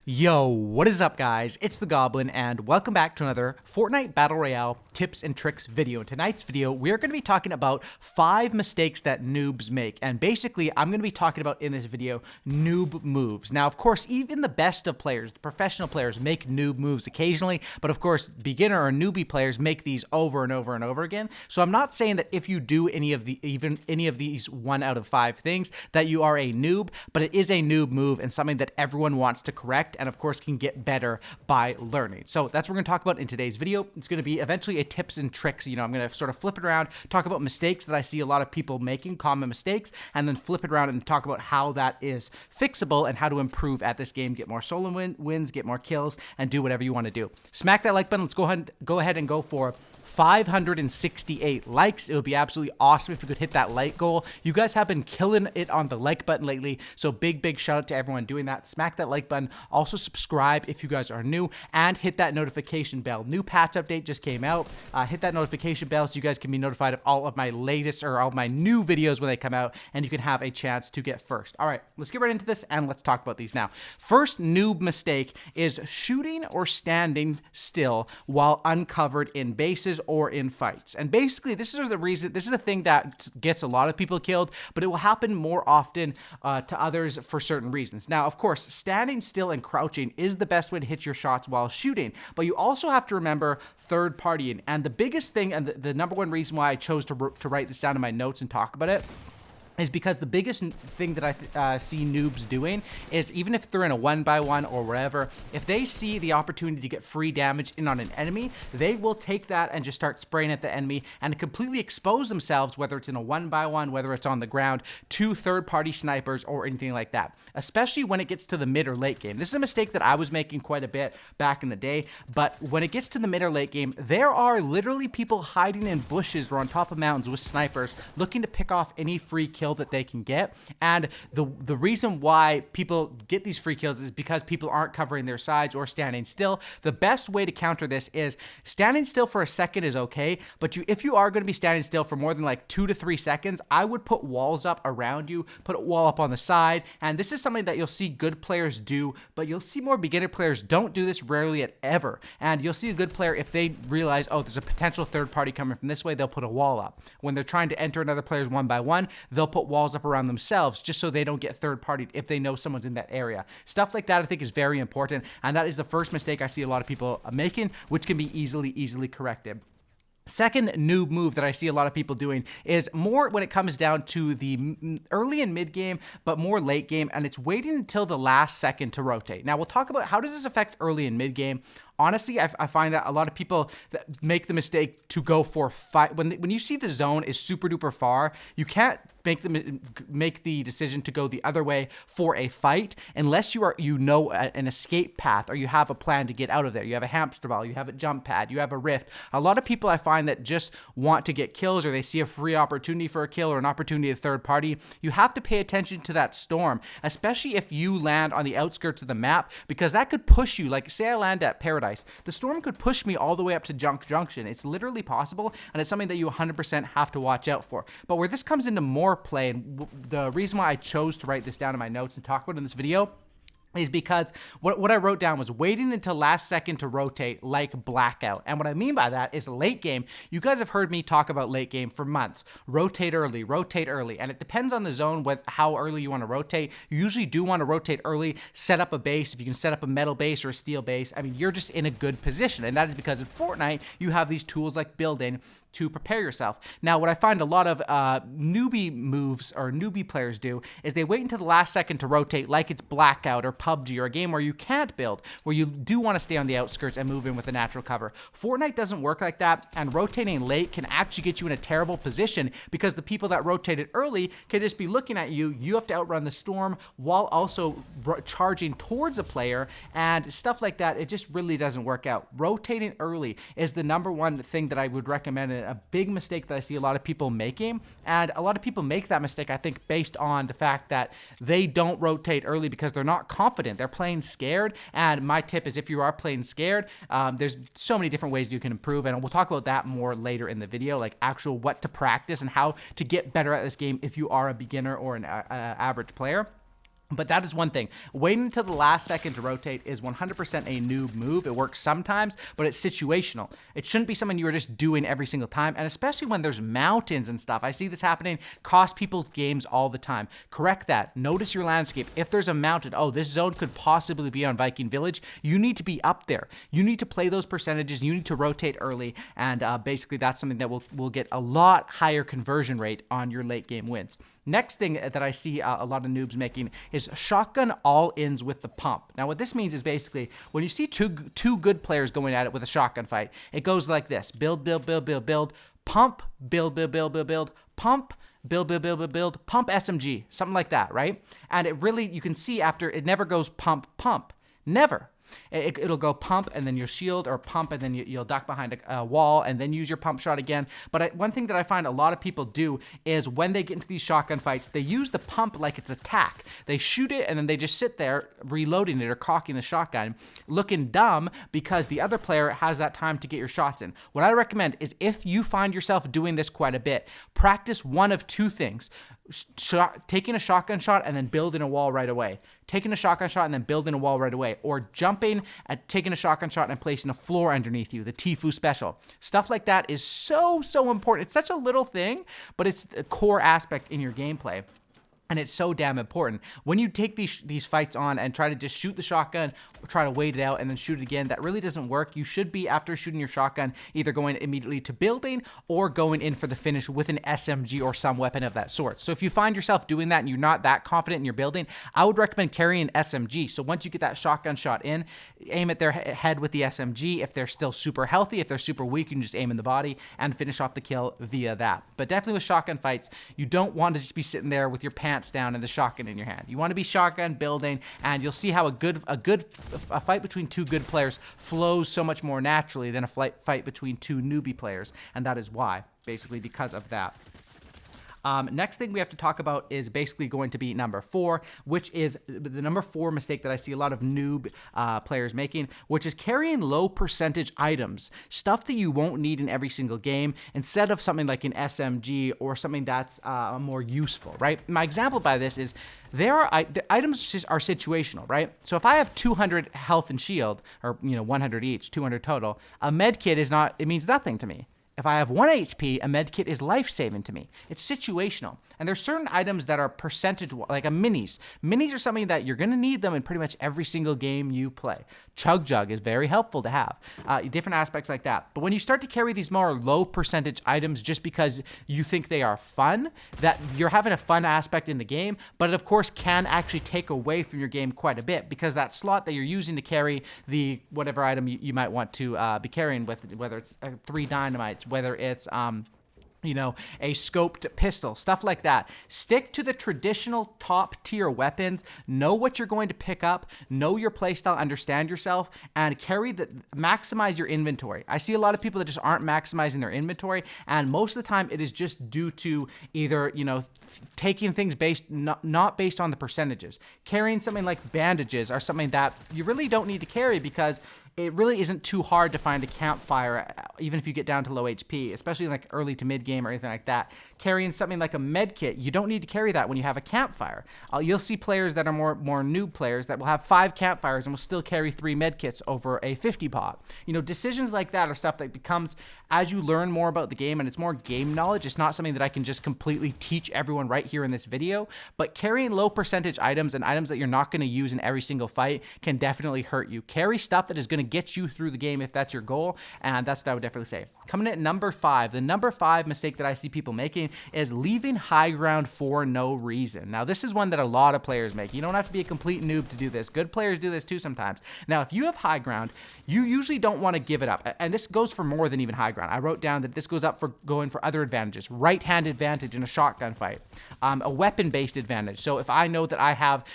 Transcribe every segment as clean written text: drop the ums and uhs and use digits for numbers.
Yo, what is up guys? It's the Goblin and welcome back to another Fortnite Battle Royale tips and tricks video. In tonight's video, we're going to be talking about 5 mistakes that noobs make. And basically, I'm going to be talking about in this video noob moves. Now, of course, even the best of players, the professional players make noob moves occasionally, but of course, beginner or newbie players make these over and over and over again. So I'm not saying that if you do any of these 1 out of 5 things that you are a noob, but it is a noob move and something that everyone wants to correct and of course can get better by learning. So that's what we're going to talk about in today's video. It's going to be eventually a tips and tricks. You know, I'm going to sort of flip it around, talk about mistakes that I see a lot of people making, common mistakes, and then flip it around and talk about how that is fixable and how to improve at this game, get more solo wins, get more kills, and do whatever you want to do. Smack that like button. Let's go ahead and go for 568 likes. It would be absolutely awesome if you could hit that like goal. You guys have been killing it on the like button lately, so big shout out to everyone doing that. Smack that like button. Also subscribe if you guys are new, and hit that notification bell. New patch update just came out. Hit that notification bell so you guys can be notified of all of my latest or all of my new videos when they come out, and you can have a chance to get first. All right, let's get right into this and let's talk about these now. First noob mistake is shooting or standing still while uncovered in bases or in fights. And basically, this is the thing that gets a lot of people killed, but it will happen more often to others for certain reasons. Now, of course, standing still and crouching is the best way to hit your shots while shooting, but you also have to remember third partying. And the biggest thing, and the number one reason why I chose to write this down in my notes and talk about it, is because the biggest thing that I see noobs doing is, even if they're in a 1v1 or wherever, if they see the opportunity to get free damage in on an enemy, they will take that and just start spraying at the enemy and completely expose themselves, whether it's in a 1v1, whether it's on the ground, to third-party snipers or anything like that, especially when it gets to the mid or late game. This is a mistake that I was making quite a bit back in the day, but when it gets to the mid or late game, there are literally people hiding in bushes or on top of mountains with snipers looking to pick off any free kill that they can get. And the reason why people get these free kills is because people aren't covering their sides or standing still. The best way to counter this is standing still for a second is okay, but if you are going to be standing still for more than like 2 to 3 seconds, I would put walls up around you, put a wall up on the side. And this is something that you'll see good players do, but you'll see more beginner players don't do this, rarely at ever. And you'll see a good player, if they realize, oh, there's a potential third party coming from this way, they'll put a wall up. When they're trying to enter another player's 1v1, they'll put walls up around themselves just so they don't get third partied if they know someone's in that area. Stuff like that I think is very important, and that is the first mistake I see a lot of people making, which can be easily corrected. Second noob move that I see a lot of people doing is more when it comes down to the early and mid game, but more late game, and it's waiting until the last second to rotate. Now, we'll talk about how does this affect early and mid game. Honestly, I find that a lot of people that make the mistake to go for fight. When you see the zone is super duper far, you can't make the decision to go the other way for a fight unless you know an escape path, or you have a plan to get out of there. You have a hamster ball, you have a jump pad, you have a rift. A lot of people I find that just want to get kills, or they see a free opportunity for a kill or an opportunity to third party. You have to pay attention to that storm, especially if you land on the outskirts of the map, because that could push you. Like, say I land at Paradise. The storm could push me all the way up to Junction. It's literally possible, and it's something that you 100% have to watch out for. But where this comes into more play, and the reason why I chose to write this down in my notes and talk about it in this video, is because what I wrote down was waiting until last second to rotate, like blackout. And what I mean by that is late game. You guys have heard me talk about late game for months. Rotate early, and it depends on the zone with how early you want to rotate. You usually do want to rotate early, set up a base. If you can set up a metal base or a steel base, I mean, you're just in a good position. And that is because in Fortnite, you have these tools like building to prepare yourself. Now, what I find a lot of newbie moves or newbie players do is they wait until the last second to rotate, like it's blackout or PUBG or a game where you can't build, where you do want to stay on the outskirts and move in with a natural cover. Fortnite doesn't work like that, and rotating late can actually get you in a terrible position because the people that rotated early can just be looking at you. You have to outrun the storm while also charging towards a player and stuff like that. It just really doesn't work out. Rotating early is the number one thing that I would recommend, a big mistake that I see a lot of people making, and a lot of people make that mistake, I think, based on the fact that they don't rotate early because they're not confident. They're playing scared, and my tip is, if you are playing scared, there's so many different ways you can improve, and we'll talk about that more later in the video, like actual what to practice and how to get better at this game if you are a beginner or an average player. But that is one thing. Waiting until the last second to rotate is 100% a noob move. It works sometimes, but it's situational. It shouldn't be something you are just doing every single time, and especially when there's mountains and stuff. I see this happening, cost people games all the time. Correct that. Notice your landscape. If there's a mountain, oh, this zone could possibly be on Viking Village, you need to be up there. You need to play those percentages. You need to rotate early, and basically that's something that will get a lot higher conversion rate on your late game wins. Next thing that I see a lot of noobs making is shotgun all-ins with the pump. Now, what this means is basically when you see two good players going at it with a shotgun fight, it goes like this: build, build, build, build, build, pump, build, build, build, build, build, pump, build, build, build, build, build, pump SMG, something like that, right? And it really, you can see after, it never goes pump, pump, never. It'll go pump and then your shield, or pump and then you'll duck behind a wall and then use your pump shot again. But one thing that I find a lot of people do is when they get into these shotgun fights, they use the pump like it's attack. They shoot it and then they just sit there reloading it or cocking the shotgun, looking dumb because the other player has that time to get your shots in. What I recommend is, if you find yourself doing this quite a bit, practice one of two things: taking a shotgun shot and then building a wall right away. Taking a shotgun shot and then building a wall right away. Or jumping at taking a shotgun shot and placing a floor underneath you, the Tfue special. Stuff like that is so important. It's such a little thing, but it's a core aspect in your gameplay. And it's so damn important. When you take these fights on and try to just shoot the shotgun, try to wait it out and then shoot it again, that really doesn't work. You should be, after shooting your shotgun, either going immediately to building or going in for the finish with an SMG or some weapon of that sort. So if you find yourself doing that and you're not that confident in your building, I would recommend carrying an SMG. So once you get that shotgun shot in, aim at their head with the SMG. If they're still super healthy, if they're super weak, you can just aim in the body and finish off the kill via that. But definitely with shotgun fights, you don't want to just be sitting there with your pants down and the shotgun in your hand. You want to be shotgun building, and you'll see how a fight between two good players flows so much more naturally than a fight between two newbie players, and that is why, basically because of that. Next thing we have to talk about is basically going to be number 4, which is the number 4 mistake that I see a lot of noob players making, which is carrying low percentage items, stuff that you won't need in every single game, instead of something like an SMG or something that's more useful, right? My example by this is the items just are situational, right? So if I have 200 health and shield, or 100 each, 200 total, a med kit it means nothing to me. If I have 1 HP, a med kit is life-saving to me. It's situational. And there's certain items that are percentage, like a minis. Minis are something that you're going to need them in pretty much every single game you play. Chug Jug is very helpful to have. Different aspects like that. But when you start to carry these more low percentage items just because you think they are fun, that you're having a fun aspect in the game, but it of course can actually take away from your game quite a bit, because that slot that you're using to carry the whatever item you might want to be carrying with, whether it's 3 dynamites, whether it's a scoped pistol, stuff like that. Stick to the traditional top tier weapons. Know what you're going to pick up, know your playstyle, understand yourself, and maximize your inventory. I see a lot of people that just aren't maximizing their inventory, and most of the time it is just due to either, taking things not based on the percentages. Carrying something like bandages are something that you really don't need to carry, because it really isn't too hard to find a campfire, even if you get down to low HP, especially like early to mid game or anything like that. Carrying something like a med kit, you don't need to carry that when you have a campfire. You'll see players that are more noob players that will have 5 campfires and will still carry 3 med kits over a 50 pot. Decisions like that are stuff that becomes, as you learn more about the game, and it's more game knowledge. It's not something that I can just completely teach everyone right here in this video, but carrying low percentage items and items that you're not going to use in every single fight can definitely hurt you. Carry stuff that is going to get you through the game if that's your goal, and that's what I would definitely say. Coming in at number 5, the number 5 mistake that I see people making is leaving high ground for no reason. Now, this is one that a lot of players make. You don't have to be a complete noob to do this. Good players do this too sometimes. Now, if you have high ground, you usually don't want to give it up, and this goes for more than even high ground. I wrote down that this goes up for going for other advantages. Right-hand advantage in a shotgun fight, a weapon-based advantage. So if I know that I have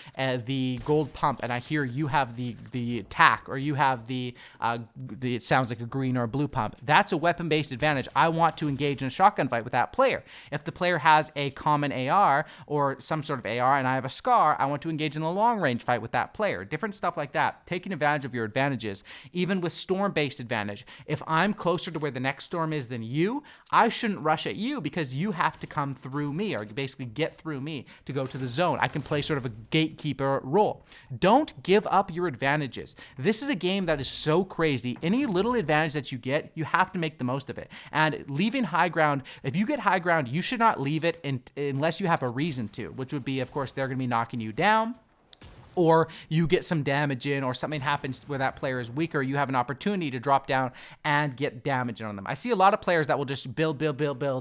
the gold pump and I hear you have the tack, or you have the be, it sounds like a green or a blue pump. That's a weapon-based advantage. I want to engage in a shotgun fight with that player. If the player has a common AR or some sort of AR and I have a SCAR, I want to engage in a long-range fight with that player. Different stuff like that. Taking advantage of your advantages. Even with storm-based advantage. If I'm closer to where the next storm is than you, I shouldn't rush at you because you have to come through me or basically get through me to go to the zone. I can play sort of a gatekeeper role. Don't give up your advantages. This is a game that is so crazy. Any little advantage that you get, you have to make the most of it. And leaving high ground, if you get high ground, you should not leave it unless you have a reason to, which would be, of course, they're going to be knocking you down, or you get some damage in, or something happens where that player is weaker, you have an opportunity to drop down and get damage on them. I see a lot of players that will just build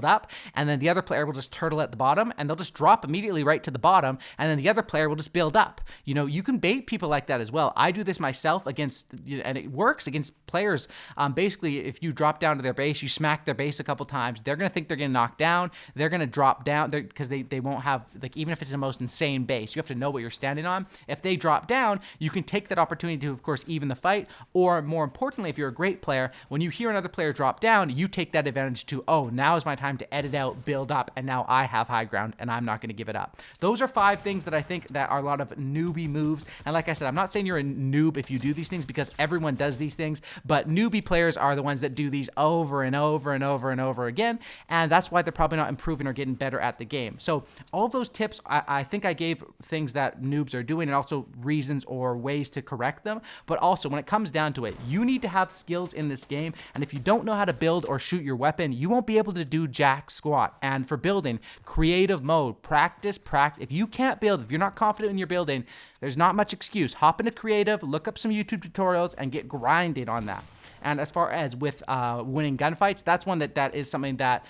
up, and then the other player will just turtle at the bottom, and they'll just drop immediately right to the bottom, and then the other player will just build up. You know, you can bait people like that as well. I do this myself against, and it works against players. Basically, if you drop down to their base, you smack their base a couple times, they're going to think they're getting knocked down, they're going to drop down, because they won't have, like, even if it's the most insane base, you have to know what you're standing on. If they drop down, you can take that opportunity to, of course, even the fight, or more importantly, if you're a great player, when you hear another player drop down, you take that advantage to, oh, now is my time to edit out, build up, and now I have high ground, and I'm not going to give it up. Those are 5 things that I think that are a lot of newbie moves, and like I said, I'm not saying you're a noob if you do these things, because everyone does these things, but newbie players are the ones that do these over and over and over and over again, and that's why they're probably not improving or getting better at the game. So all those tips, I think I gave things that noobs are doing, and also reasons or ways to correct them. But also, when it comes down to it, you need to have skills in this game, and if you don't know how to build or shoot your weapon, you won't be able to do jack squat. And for building, creative mode, practice. If you can't build, if you're not confident in your building, there's not much excuse. Hop into creative, look up some YouTube tutorials, and get grinding on that. And as far as with winning gunfights, that's one that is something that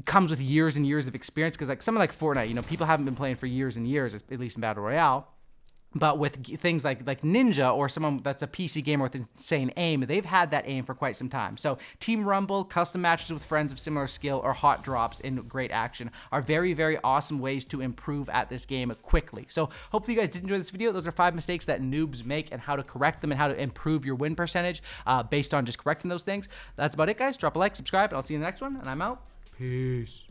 comes with years and years of experience, because like something like Fortnite, you know, people haven't been playing for years and years, at least in Battle Royale. But with things like Ninja, or someone that's a PC gamer with insane aim, they've had that aim for quite some time. So Team Rumble, custom matches with friends of similar skill, or hot drops in great action are very, very awesome ways to improve at this game quickly. So hopefully you guys did enjoy this video. Those are 5 mistakes that noobs make, and how to correct them, and how to improve your win percentage based on just correcting those things. That's about it, guys. Drop a like, subscribe, and I'll see you in the next one, and I'm out. Peace.